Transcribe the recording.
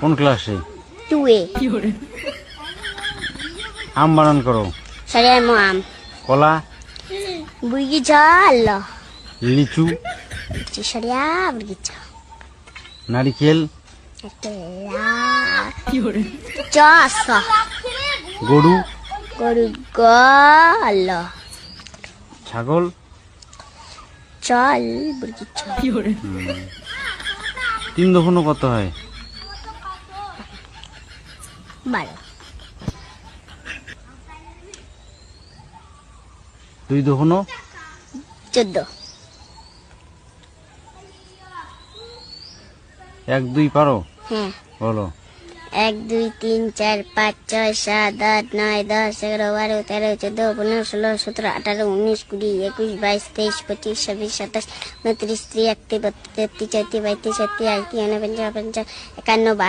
কোন ক্লাসে? 2A। আম বানান করো। Saya mau am. কলা, Begitu Allah. লিচু, Saya begitu. নারিকেল, Itulah. Jasa. গরু, Allah. ছাগল, Chal begitu. 3 দোকানো কত হয়? 12। 2 দোকানো 14। 1 2 পারো? হ্যাঁ। বলো। 1 2 3 4 5 6 7 8 9 10 11 12 13 14 15 16 17 18 19 20 21 22 23 25 26 27 29 30 31 32 33 34 35 36 37 38 39 50 51 52